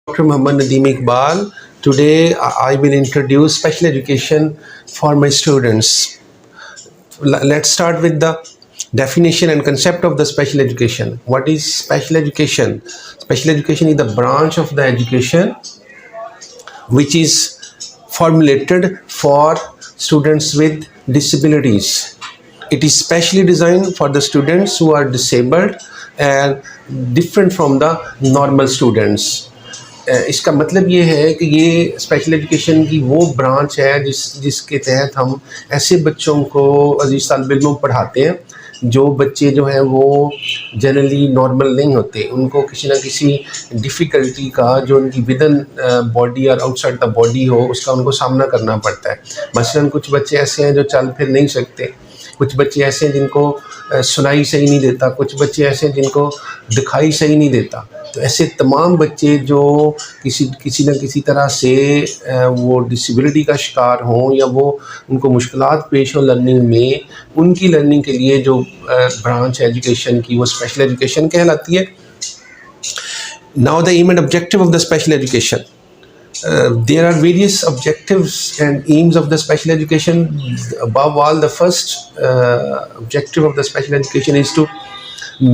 Dr. Muhammad Nadeem Iqbal. Today I will introduce special education for my students. Let's start with the definition and concept of the special education. What is special education? Special education is the branch of the education which is formulated for students with disabilities. It is specially designed for the students who are disabled and different from the normal students. इसका मतलब ये है कि ये special education की वो branch है जिसके तहत हम ऐसे बच्चों को अजीज़ तालिब इल्मों पढ़ाते हैं जो बच्चे जो हैं वो जनरली नॉर्मल नहीं होते, उनको किसी ना किसी डिफ़िकल्टी का जो उनकी विदन बॉडी और आउटसाइड द बॉडी हो उसका उनको सामना करना पड़ता है। मसलन कुछ बच्चे ऐसे हैं जो चल फिर नहीं सकते, कुछ बच्चे ऐसे हैं जिनको सुनाई सही नहीं देता, कुछ बच्चे ऐसे हैं जिनको दिखाई सही नहीं देता। तो ऐसे तमाम बच्चे जो किसी न किसी तरह से वो डिसेबिलिटी का शिकार हों या वो उनको मुश्किलात पेश हों लर्निंग में, उनकी लर्निंग के लिए जो ब्रांच है एजुकेशन की वो स्पेशल एजुकेशन कहलाती है। Now the aim and objective of the special education. There are various objectives and aims of the special education. Above all, the first objective of the special education is to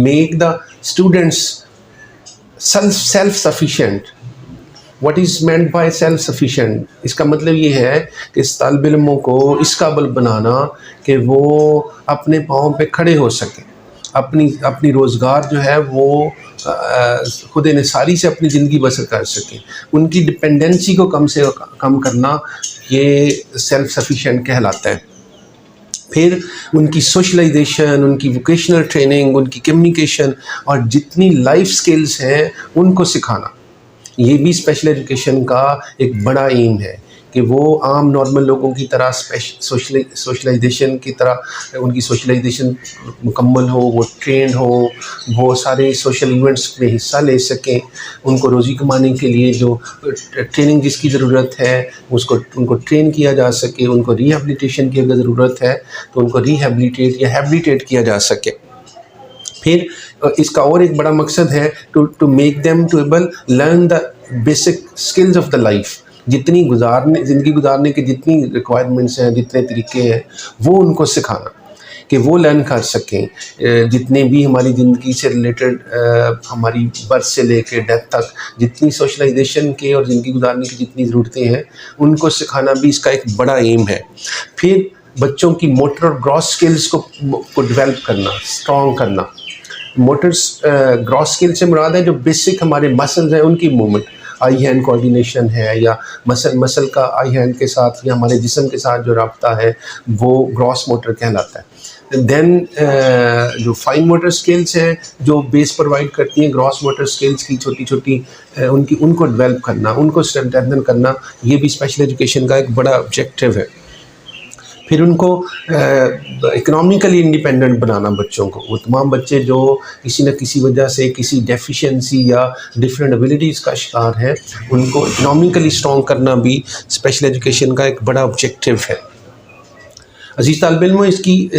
make the students self-sufficient. What is meant by self-sufficient? इसका मतलब ये है कि इस तालिब इल्मों को इस काबिल बनाना कि वो अपने पाँव पे खड़े हो सकें, अपनी रोज़गार जो है वो खुद निसारी से अपनी ज़िंदगी बसर कर सकें, उनकी डिपेंडेंसी को कम से कम करना ये सेल्फ सफिशिएंट कहलाता है। फिर उनकी सोशलाइजेशन, उनकी वोकेशनल ट्रेनिंग, उनकी कम्युनिकेशन और जितनी लाइफ स्किल्स हैं उनको सिखाना, ये भी स्पेशल एजुकेशन का एक बड़ा एम है कि वो आम नॉर्मल लोगों की तरह सोशलाइजेशन की तरह उनकी सोशलाइजेशन मुकम्मल हो, वो ट्रेंड हो, वो सारे सोशल इवेंट्स में हिस्सा ले सकें, उनको रोज़ी कमाने के लिए जो ट्रेनिंग जिसकी ज़रूरत है उनको ट्रेन किया जा सके, उनको रिहेबिलिटेशन की अगर ज़रूरत है तो उनको रिहेबिलिटेट या हैबिलिटेट किया जा सके। फिर इसका और एक बड़ा मकसद है to make them to able learn the basic skills of the life. जितनी ज़िंदगी गुजारने की जितनी रिक्वायरमेंट्स हैं, जितने तरीके हैं, वो उनको सिखाना कि वो लर्न कर सकें। जितने भी हमारी ज़िंदगी से रिलेटेड हमारी बर्थ से लेकर डेथ तक जितनी सोशलाइजेशन के और ज़िंदगी गुजारने की जितनी ज़रूरतें हैं उनको सिखाना भी इसका एक बड़ा एम है। फिर बच्चों की मोटर और ग्रॉस स्किल्स को डेवलप करना, स्ट्रॉन्ग करना। मोटर्स ग्रॉस स्किल से मुराद है जो बेसिक हमारे मसल्स हैं उनकी मूवमेंट, आई हैंड कोऑर्डिनेशन है या मसल का आई हैंड के साथ या हमारे जिस्म के साथ जो राब्ता है वो ग्रॉस मोटर कहलाता है। देन जो फाइन मोटर स्किल्स हैं जो बेस प्रोवाइड करती हैं ग्रॉस मोटर स्किल्स की छोटी छोटी उनको डेवलप करना, उनको स्ट्रेंथन करना, ये भी स्पेशल एजुकेशन का एक बड़ा ऑब्जेक्टिव है। फिर उनको इकोनॉमिकली इंडिपेंडेंट बनाना बच्चों को। वो तमाम बच्चे जो किसी न किसी वजह से किसी डेफिशिएंसी या डिफरेंट एबिलिटीज़ का शिकार है उनको इकोनॉमिकली स्ट्रॉन्ग करना भी स्पेशल एजुकेशन का एक बड़ा ऑब्जेक्टिव है। अजीज़ तालिब इल्मों, इसकी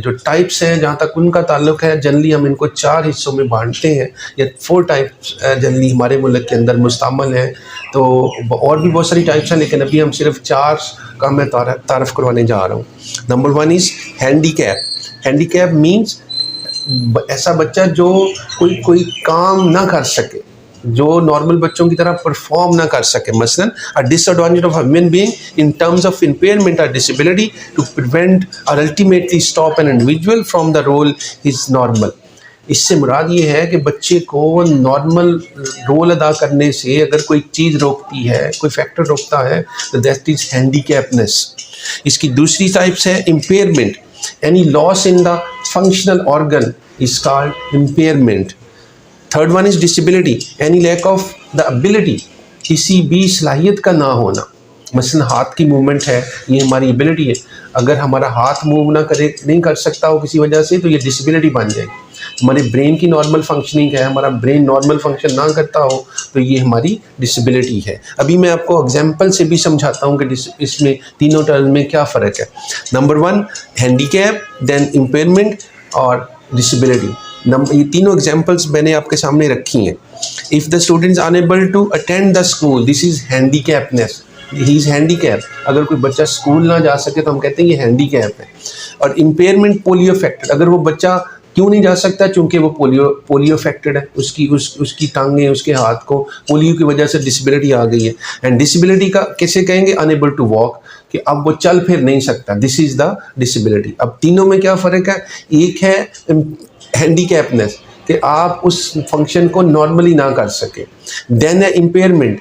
जो टाइप्स हैं जहाँ तक उनका ताल्लुक़ है, जनरली हम इनको 4 हिस्सों में बांटते हैं या 4 टाइप्स जनरली हमारे मुल्क के अंदर मुस्तमल हैं। तो और भी बहुत सारी टाइप्स हैं लेकिन अभी हम सिर्फ 4 का मैं तारफ़ करवाने जा रहा हूँ। Number 1 is handicap. Handicap means ऐसा बच्चा जो कोई काम ना कर सके, जो नॉर्मल बच्चों की तरह परफॉर्म ना कर सके। मसलन a disadvantage of human being in terms of impairment और डिसेबिलिटी टू प्रिवेंट और ultimately stop an individual from the role is normal. इससे मुराद ये है कि बच्चे को नॉर्मल रोल अदा करने से अगर कोई चीज़ रोकती है, कोई फैक्टर रोकता है तो दैट इज़ हैंडीकैपनेस। इसकी दूसरी टाइप्स है impairment. Any loss in the functional organ is called impairment. Third one is disability, any lack of the ability, किसी भी सलाहियत का ना होना। मसलन हाथ की मूवमेंट है, ये हमारी एबिलिटी है, अगर हमारा हाथ मूव नहीं कर सकता हो किसी वजह से तो ये डिसेबिलिटी बन जाएगी। हमारे ब्रेन की नॉर्मल फंक्शनिंग है, हमारा ब्रेन नॉर्मल फंक्शन ना करता हो तो ये हमारी डिसेबिलिटी है। अभी मैं आपको एग्जांपल से भी समझाता हूँ कि इसमें तीनों टर्म में क्या फ़र्क है। नंबर 1 हैंडीकैप, देन इम्पेयरमेंट और डिसेबिलिटी। ये तीनों एग्जांपल्स मैंने आपके सामने रखी हैं। If the student is unable to attend the school, this is handicapness, he is handicap. अगर कोई बच्चा स्कूल ना जा सके तो हम कहते हैं ये हैंडीकैप है। और इम्पेयरमेंट पोलियो अफेक्टेड, अगर वो बच्चा क्यों नहीं जा सकता, चूँकि वो पोलियो अफेक्टेड है, उसकी टांगें, उसके हाथ को पोलियो की वजह से डिसेबिलिटी आ गई है। एंड डिसेबिलिटी का कैसे कहेंगे, अनेबल टू वॉक, कि अब वो चल फिर नहीं सकता, दिस इज़ द डिसेबिलिटी। अब तीनों में क्या फ़र्क है, एक है हैंडीकैपनेस कि आप उस फंक्शन को नॉर्मली ना कर सके, देन है इम्पेयरमेंट,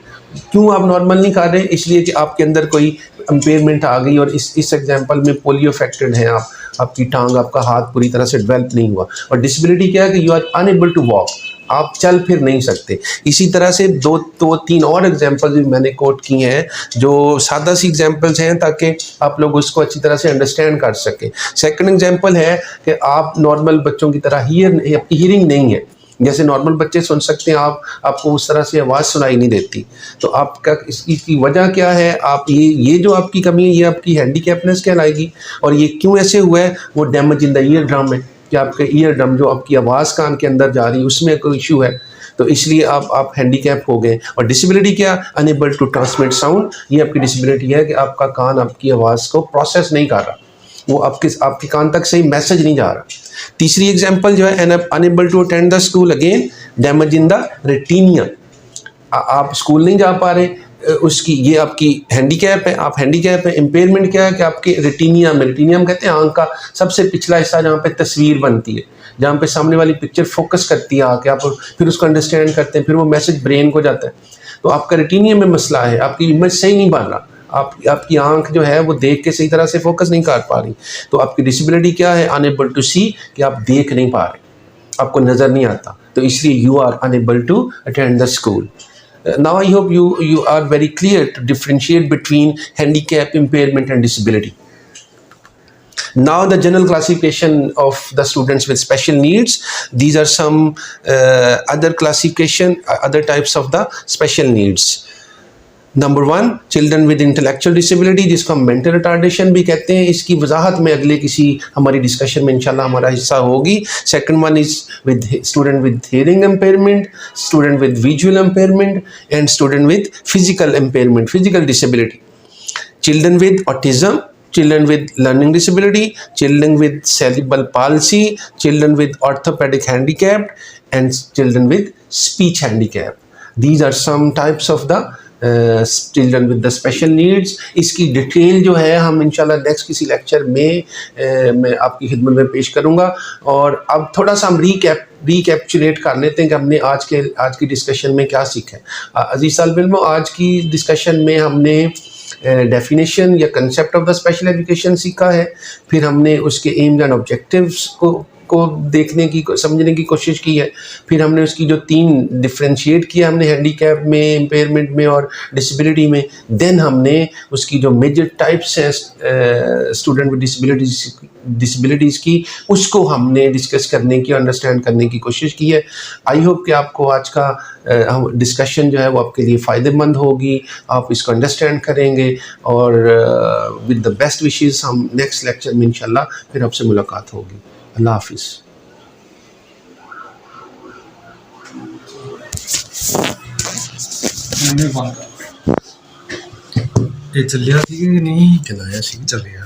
क्यों आप नॉर्मल नहीं कर रहे, इसलिए कि आपके अंदर कोई इम्पेयरमेंट आ गई, और इस एग्जांपल में पोलियो अफेक्टेड है आप, आपकी टांग, आपका हाथ पूरी तरह से डेवलप नहीं हुआ। और डिसेबिलिटी क्या है कि you are unable to walk, आप चल फिर नहीं सकते। इसी तरह से दो तीन और एग्जांपल्स भी मैंने कोट किए हैं, जो सादा सी एग्जांपल्स हैं ताकि आप लोग उसको अच्छी तरह से अंडरस्टैंड कर सकें। सेकंड एग्जांपल है कि आप नॉर्मल बच्चों की तरह आपकी हीयरिंग नहीं है, जैसे नॉर्मल बच्चे सुन सकते हैं, आपको उस तरह से आवाज़ सुनाई नहीं देती। तो आपका इसकी वजह क्या है, आप ये जो आपकी कमी है, ये आपकी हैंडीकैपनेस कहलाएगी। और ये क्यों ऐसे हुआ है, वो damage in the ear drum है, कि आपके ईयर ड्रम जो आपकी आवाज़ कान के अंदर जा रही है उसमें कोई इशू है, तो इसलिए आप हैंडीकैप हो गए। और डिसेबिलिटी क्या, अनएबल टू ट्रांसमिट साउंड, ये आपकी डिसेबिलिटी है कि आपका कान आपकी आवाज़ को प्रोसेस नहीं कर रहा, वो आपके कान तक सही मैसेज नहीं जा रहा। तीसरी एग्जांपल जो है, unable to attend the school, again damage in the retina, आप स्कूल नहीं जा पा रहे, उसकी ये आपकी हैंडीकैप है, आप हैंडीकैप है। इम्पेयरमेंट क्या है कि आपके रेटिनिया में, रेटिनियम कहते हैं आंख का सबसे पिछला हिस्सा जहाँ पे तस्वीर बनती है, जहाँ पे सामने वाली पिक्चर फोकस करती है आके, आप फिर उसको अंडरस्टैंड करते हैं, फिर वो मैसेज ब्रेन को जाता है। तो आपका रेटिनियम में मसला है, आपकी इमेज सही नहीं बन रहा, आपकी आंख जो है वो देख के सही तरह से फोकस नहीं कर पा रही। तो आपकी डिसेबिलिटी क्या है, अनएबल टू सी, कि आप देख नहीं पा रहे, आपको नज़र नहीं आता, तो इसलिए you are unable to attend the school. Now I hope you are very clear to differentiate between handicap, impairment and disability. Now the general classification of the students with special needs. These are some other types of the special needs. Number 1, children with intellectual disability, जिसको हम mental retardation भी कहते हैं। इसकी वजाहत में अगले किसी हमारी डिस्कशन में इंशाल्लाह हमारा हिस्सा होगी। Second one is with student with hearing impairment, student with visual impairment and student with physical impairment, physical disability. Children with autism, children with learning disability, children with cerebral palsy, children with orthopedic handicap and children with speech handicap. These are some types of the children with the special needs. इसकी detail जो है हम इंशाल्लाह next किसी lecture में मैं आपकी खिदमत में पेश करूँगा। और अब थोड़ा सा हम रिकैप्चुलेट कर लेते हैं कि हमने आज की डिस्कशन में क्या सीखा है। अजीज़ तालिब इल्म, आज की डिस्कशन में हमने डेफिनेशन या concept of the special education सीखा है, फिर हमने उसके एम्स एंड ऑब्जेक्टिव्स को देखने की, समझने की कोशिश की है, फिर हमने उसकी जो 3 डिफ्रेंशिएट किया हमने हैंडीकैप में, इम्पेयरमेंट में और डिसेबिलिटी में। देन हमने उसकी जो मेजर टाइप्स हैं स्टूडेंट विद डिसेबिलिटीज़ की, उसको हमने डिस्कस करने की, अंडरस्टैंड करने की कोशिश की है। आई होप कि आपको आज का डिस्कशन जो है वो आपके लिए फ़ायदेमंद होगी, आप इसको अंडरस्टैंड करेंगे। और विद द बेस्ट विशेस हम नेक्स्ट लेक्चर में इंशाल्लाह फिर आपसे मुलाकात होगी। अल्लाह हाफिज़। ये चलिया थी कि नहीं चलाया सी चलिया।